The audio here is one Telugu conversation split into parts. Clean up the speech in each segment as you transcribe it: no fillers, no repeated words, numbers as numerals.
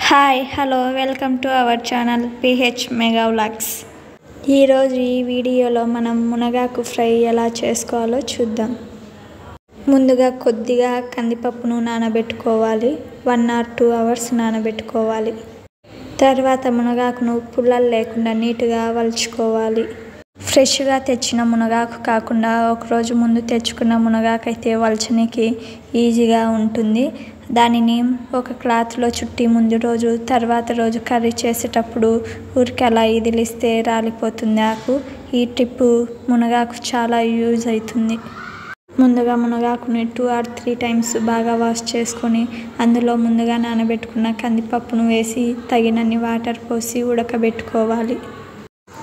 Hi hello welcome to our channel PH mega vlogs. ఈరోజు ఈ వీడియోలో మనం మునగాకు ఫ్రై ఎలా చేసుకోవాలో చూద్దాం. ముందుగా కొద్దిగా కందిపప్పును నానబెట్టుకోవాలి. 1 or 2 hours నానబెట్టుకోవాలి. తర్వాత మునగాకును పుల్లలు లేకుండా నీట్గా వలుచుకోవాలి. ఫ్రెష్గా తెచ్చిన మునగాకు కాకుండా ఒకరోజు ముందు తెచ్చుకున్న మునగాకు అయితే వలచనికి ఈజీగా ఉంటుంది. దానిని ఒక క్లాత్లో చుట్టి ముందు రోజు తర్వాత రోజు కర్రీ చేసేటప్పుడు ఊరికి అలా ఇదిలిస్తే రాలిపోతుంది ఆకు. ఈ టిప్పు మునగాకు చాలా యూజ్ అవుతుంది. ముందుగా మునగాకుని 2 or 3 times బాగా వాష్ చేసుకొని అందులో ముందుగా నానబెట్టుకున్న కందిపప్పును వేసి తగినన్ని వాటర్ పోసి ఉడకబెట్టుకోవాలి.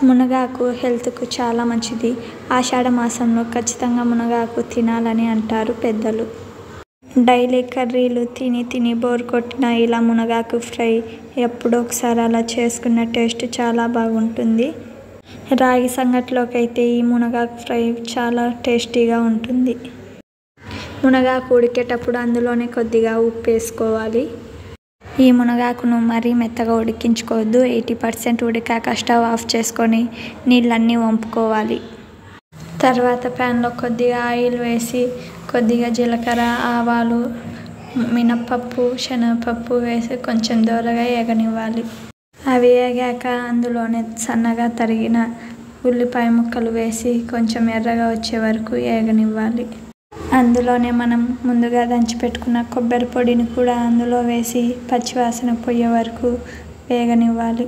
మునగాకు హెల్త్కు చాలా మంచిది. ఆషాఢ మాసంలో ఖచ్చితంగా మునగాకు తినాలని అంటారు పెద్దలు. డైలీ కర్రీలు తిని బోర్ కొట్టిన ఇలా మునగాకు ఫ్రై ఎప్పుడో ఒకసారి అలా చేసుకున్న టేస్ట్ చాలా బాగుంటుంది. రాగి సంగట్లోకి అయితే ఈ మునగాకు ఫ్రై చాలా టేస్టీగా ఉంటుంది. మునగాకు ఉడికేటప్పుడు అందులోనే కొద్దిగా ఉప్పు వేసుకోవాలి. ఈ మునగాకును మరీ మెత్తగా ఉడికించుకోవద్దు. 80% ఉడికాక స్టవ్ ఆఫ్ చేసుకొని నీళ్ళన్నీ వంపుకోవాలి. తర్వాత ప్యాన్లో కొద్దిగా ఆయిల్ వేసి కొద్దిగా జీలకర్ర, ఆవాలు, మినప్పప్పు, శనగపప్పు వేసి కొంచెం దోరగా వేగనివ్వాలి. అవి వేగాక అందులోనే సన్నగా తరిగిన ఉల్లిపాయ ముక్కలు వేసి కొంచెం ఎర్రగా వచ్చే వరకు వేగనివ్వాలి. అందులోనే మనం ముందుగా దంచి పెట్టుకున్న కొబ్బరి పొడిని కూడా అందులో వేసి పచ్చివాసన పోయే వరకు వేగనివ్వాలి.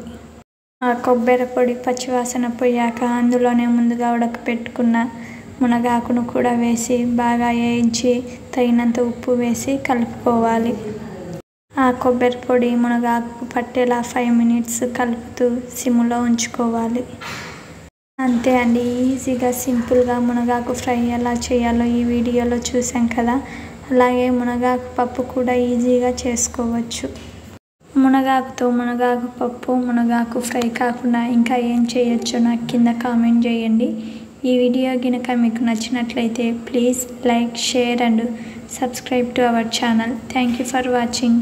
ఆ కొబ్బరి పొడి పచ్చివాసన పోయాక అందులోనే ముందుగా ఉడకపెట్టుకున్న మునగాకును కూడా వేసి బాగా వేయించి తగినంత ఉప్పు వేసి కలుపుకోవాలి. ఆ కొబ్బరి పొడి మునగాకు పట్టేలా 5 minutes కలుపుతూ సిమ్లో ఉంచుకోవాలి. అంతే అండి, ఈజీగా సింపుల్గా మునగాకు ఫ్రై ఎలా చేయాలో ఈ వీడియోలో చూసాం కదా. అలాగే మునగాకు పప్పు కూడా ఈజీగా చేసుకోవచ్చు. మునగాకుతో మునగాకు పప్పు, మునగాకు ఫ్రై కాకుండా ఇంకా ఏం చేయొచ్చో నాకు కింద కామెంట్ చేయండి. ఈ వీడియో కనుక మీకు నచ్చినట్లయితే please like, share and subscribe to our channel. Thank you for watching.